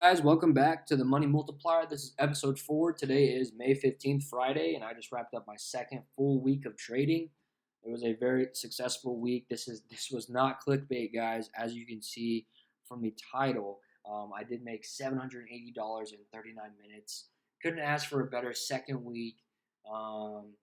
Guys, welcome back to the Money Multiplier. This is episode 4. Today is May 15th, Friday, and I just wrapped up my second full week of trading. It was a very successful week. This was not clickbait, guys. As you can see from the title, I did make $780 in 39 minutes. Couldn't ask for a better second week. Um,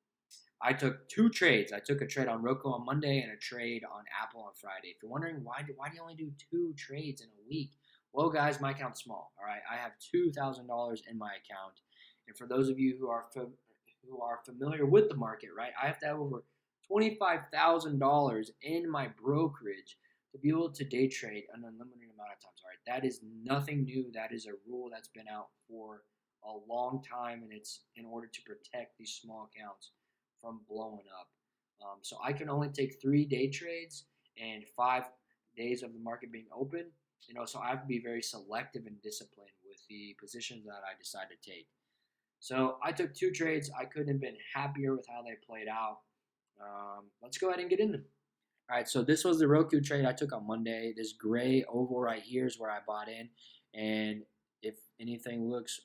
I took two trades. I took a trade on ROKU on Monday and a trade on Apple on Friday. If you're wondering why do you only do two trades in a week? Well, guys, my account's small. All right, I have $2,000 in my account, and for those of you who are familiar with the market, right, I have to have over $25,000 in my brokerage to be able to day trade an unlimited amount of times. All right, that is nothing new. That is a rule that's been out for a long time, and it's in order to protect these small accounts from blowing up. So I can only take 3 day trades and 5 days of the market being open. So I have to be very selective and disciplined with the positions that I decide to take. So I took two trades. I couldn't have been happier with how they played out. Let's go ahead and get into them. All right, so this was the ROKU trade I took on Monday. This gray oval right here is where I bought in. And if anything looks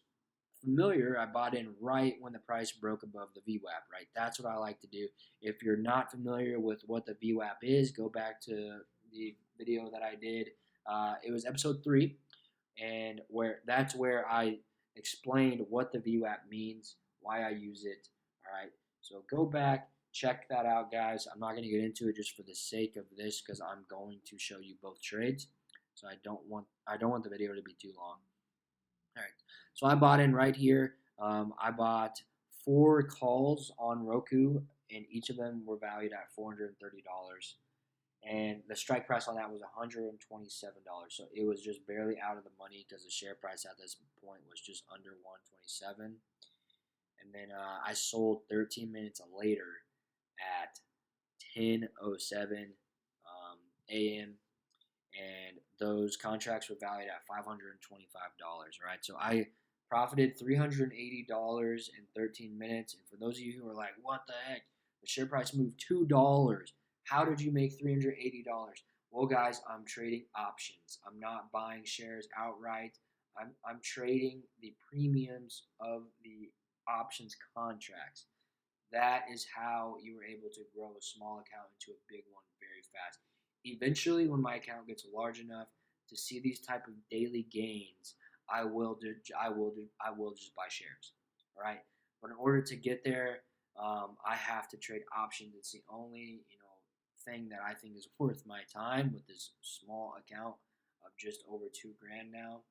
familiar, I bought in right when the price broke above the VWAP, right? That's what I like to do. If you're not familiar with what the VWAP is, go back to the video that I did. It was episode 3, and that's where I explained what the VWAP means, why I use it. All right, so go back, check that out, guys. I'm not going to get into it just for the sake of this because I'm going to show you both trades. So I don't want the video to be too long. All right, so I bought in right here. I bought 4 calls on ROKU, and each of them were valued at $430. And the strike price on that was $127. So it was just barely out of the money because the share price at this point was just under 127. And then I sold 13 minutes later at 10:07 a.m. And those contracts were valued at $525. Right, so I profited $380 in 13 minutes. And for those of you who are like, "What the heck? The share price moved $2. How did you make $380? Well, guys, I'm trading options. I'm not buying shares outright. I'm trading the premiums of the options contracts. That is how you were able to grow a small account into a big one very fast. Eventually, when my account gets large enough to see these type of daily gains, I will just buy shares. All right, but in order to get there, I have to trade options. It's the only thing that I think is worth my time with this small account of just over $2,000 now.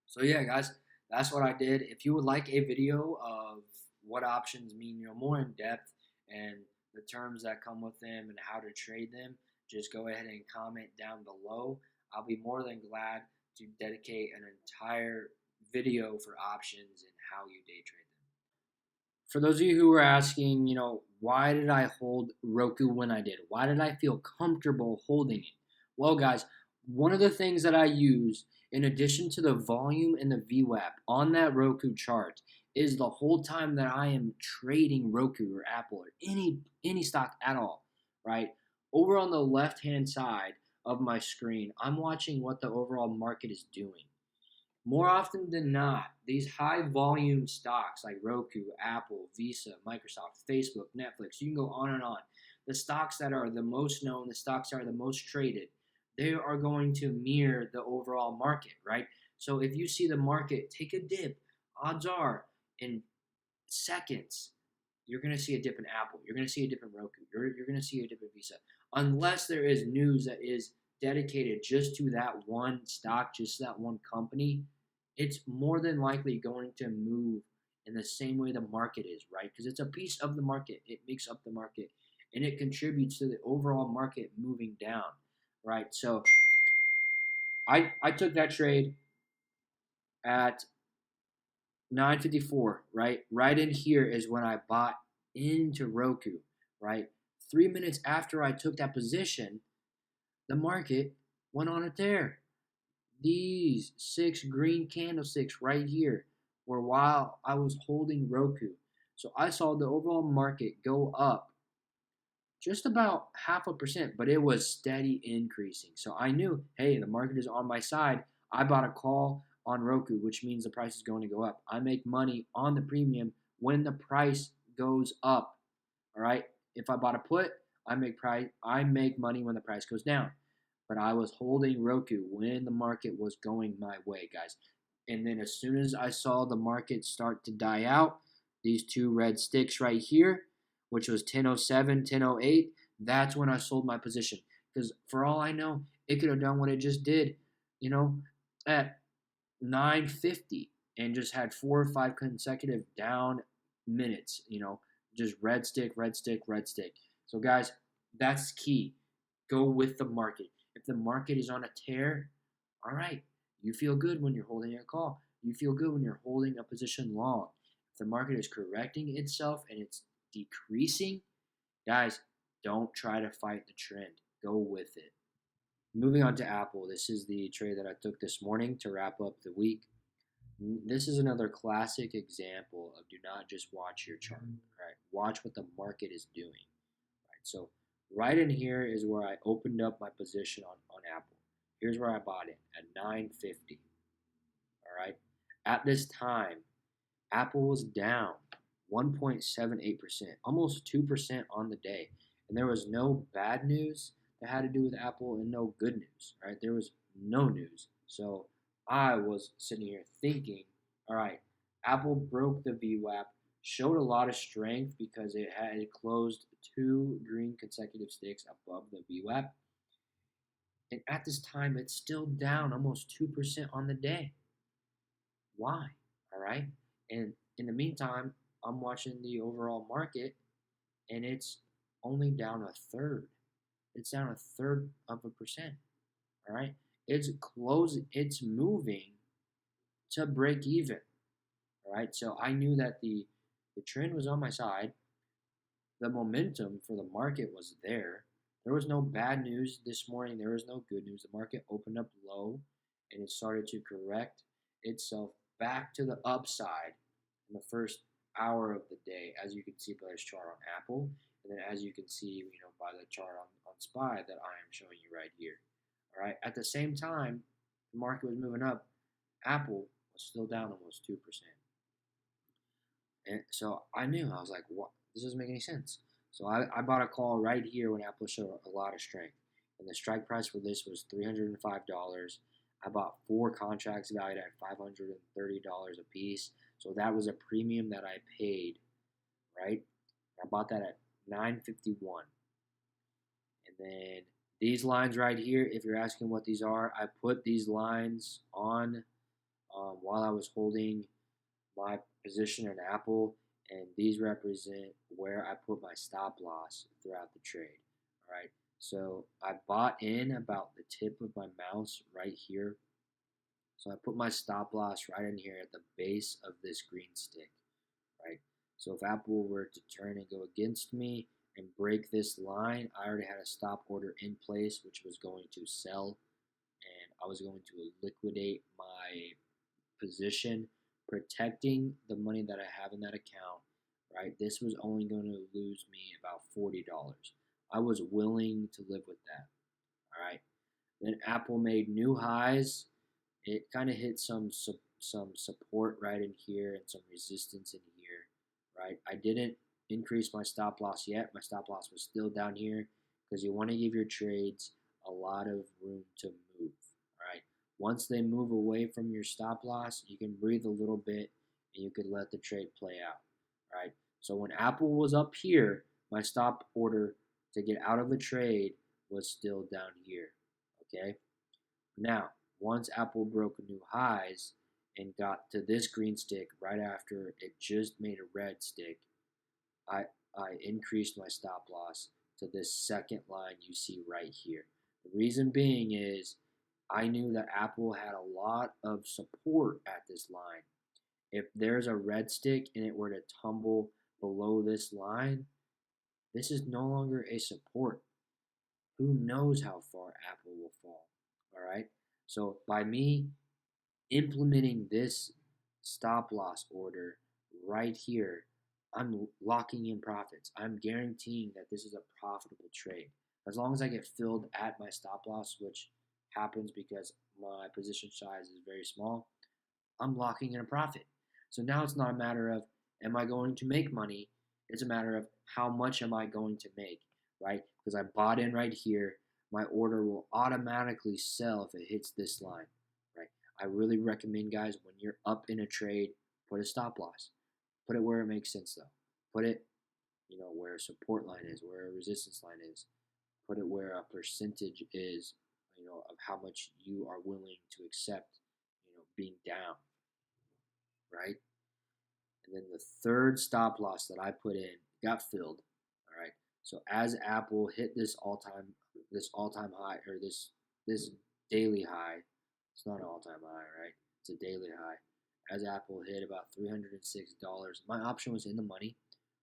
So yeah, guys, that's what I did. If you would like a video of what options mean, more in depth and the terms that come with them and how to trade them, just go ahead and comment down below. I'll be more than glad to dedicate an entire video for options and how you day trade them. For those of you who are asking, why did I hold ROKU when I did? Why did I feel comfortable holding it? Well, guys, one of the things that I use, in addition to the volume and the VWAP on that ROKU chart, is the whole time that I am trading ROKU or Apple or any stock at all, right? Over on the left-hand side of my screen, I'm watching what the overall market is doing. More often than not, these high volume stocks like ROKU, Apple, Visa, Microsoft, Facebook, Netflix, you can go on and on. The stocks that are the most known, the stocks that are the most traded, they are going to mirror the overall market, right? So if you see the market take a dip, odds are in seconds, you're going to see a dip in Apple. You're going to see a dip in ROKU. You're going to see a dip in Visa. Unless there is news that is dedicated just to that one stock, just that one company, it's more than likely going to move in the same way the market is, right? Because it's a piece of the market. It makes up the market, and it contributes to the overall market moving down, right? So I took that trade at 9:54, right? Right in here is when I bought into ROKU, right? 3 minutes after I took that position, the market went on a tear. These 6 green candlesticks right here were while I was holding ROKU. So I saw the overall market go up just about 0.5%, but it was steady increasing. So I knew, hey, the market is on my side. I bought a call on Roku, which means the price is going to go up. I make money on the premium when the price goes up. All right. If I bought a put, I make money when the price goes down. But I was holding Roku when the market was going my way, guys. And then as soon as I saw the market start to die out, these two red sticks right here, which was 1007, 1008, that's when I sold my position. Because for all I know, it could have done what it just did, at 950 and just had 4 or 5 consecutive down minutes, just red stick, red stick, red stick. So guys, that's key. Go with the market. If the market is on a tear, all right, you feel good when you're holding a call. You feel good when you're holding a position long. If the market is correcting itself and it's decreasing, guys, don't try to fight the trend. Go with it. Moving on to Apple, this is the trade that I took this morning to wrap up the week. This is another classic example of do not just watch your chart, right? Watch what the market is doing, right? So right in here is where I opened up my position on Apple. Here's where I bought it at 950, all right? At this time, Apple was down 1.78%, almost 2% on the day. And there was no bad news that had to do with Apple and no good news, right? There was no news. So I was sitting here thinking, all right, Apple broke the VWAP, showed a lot of strength because it had closed 2 green consecutive sticks above the VWAP. And at this time, it's still down almost 2% on the day. Why? All right. And in the meantime, I'm watching the overall market and it's only down a third. It's down a third of a percent. All right. It's moving to break even. All right. So I knew that the trend was on my side. The momentum for the market was there. There was no bad news this morning. There was no good news. The market opened up low and it started to correct itself back to the upside in the first hour of the day, as you can see by this chart on Apple, and then as you can see, by the chart on SPY that I am showing you right here. All right. At the same time, the market was moving up. Apple was still down almost 2%. And so I knew, I was like, what? This doesn't make any sense. So I bought a call right here when Apple showed a lot of strength. And the strike price for this was $305. I bought 4 contracts valued at $530 a piece. So that was a premium that I paid, right? I bought that at $9.51. And then these lines right here, if you're asking what these are, I put these lines on while I was holding my position in Apple, and these represent where I put my stop loss throughout the trade. All right. So I bought in about the tip of my mouse right here. So I put my stop loss right in here at the base of this green stick, right? So if Apple were to turn and go against me and break this line, I already had a stop order in place, which was going to sell, and I was going to liquidate my position, protecting the money that I have in that account, right? This was only going to lose me about $40. I was willing to live with that, all right? Then Apple made new highs. It kind of hit some support right in here and some resistance in here, right? I didn't increase my stop loss yet. My stop loss was still down here because you want to give your trades a lot of room to move, all right? Once they move away from your stop loss, you can breathe a little bit and you could let the trade play out, right? So when Apple was up here, my stop order to get out of the trade was still down here, okay? Now, once Apple broke new highs and got to this green stick right after it just made a red stick, I increased my stop loss to this second line you see right here. The reason being is I knew that Apple had a lot of support at this line. If there's a red stick and it were to tumble below this line, this is no longer a support. Who knows how far Apple will fall, all right? So by me implementing this stop loss order right here, I'm locking in profits. I'm guaranteeing that this is a profitable trade. As long as I get filled at my stop loss, which happens because my position size is very small, I'm locking in a profit. So now it's not a matter of am I going to make money? It's a matter of how much am I going to make, right? Because I bought in right here, my order will automatically sell if it hits this line, right? I really recommend, guys, when you're up in a trade, put a stop loss. Put it where it makes sense, though. Put it, where a support line is, where a resistance line is. Put it where a percentage is, of how much you are willing to accept, being down, right? And then the third stop loss that I put in got filled. All right. So as Apple hit this all-time high, or this daily high, it's not an all-time high, right? It's a daily high. As Apple hit about $306, my option was in the money,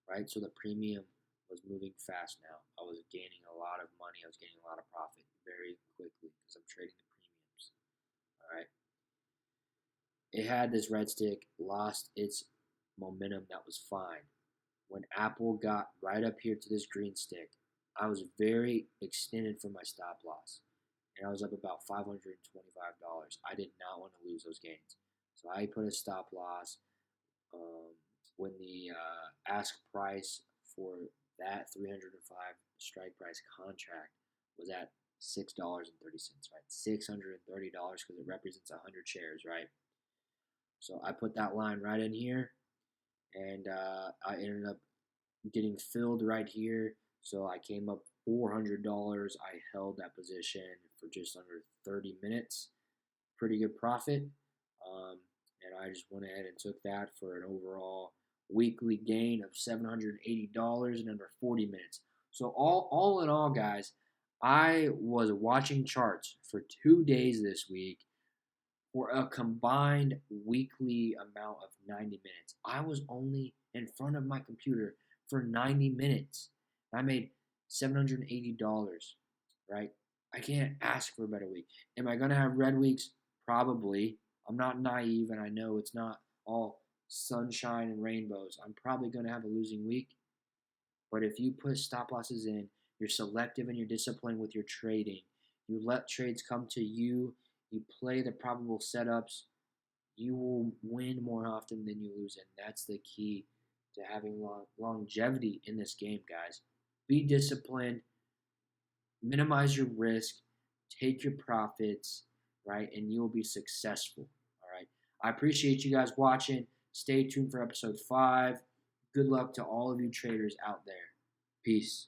right? So the premium was moving fast now. I was gaining a lot of money. I was gaining a lot of profit very quickly because I'm trading the premiums. All right. It had this red stick, lost its momentum, that was fine. When Apple got right up here to this green stick, I was very extended from my stop loss, and I was up about $525. I did not want to lose those gains, so I put a stop loss when the ask price for that 305 strike price contract was at $6.30, right? $630 because it represents 100 shares, right? So I put that line right in here, and I ended up getting filled right here. So I came up $400. I held that position for just under 30 minutes. Pretty good profit. And I just went ahead and took that for an overall weekly gain of $780 in under 40 minutes. So all in all, guys, I was watching charts for 2 days this week for a combined weekly amount of 90 minutes. I was only in front of my computer for 90 minutes. I made $780, right? I can't ask for a better week. Am I going to have red weeks? Probably. I'm not naive, and I know it's not all sunshine and rainbows. I'm probably going to have a losing week. But if you put stop losses in, you're selective and you're disciplined with your trading. You let trades come to you. You play the probable setups. You will win more often than you lose, and that's the key to having longevity in this game, guys. Be disciplined. Minimize your risk. Take your profits, right? And you will be successful, all right? I appreciate you guys watching. Stay tuned for episode 5. Good luck to all of you traders out there. Peace.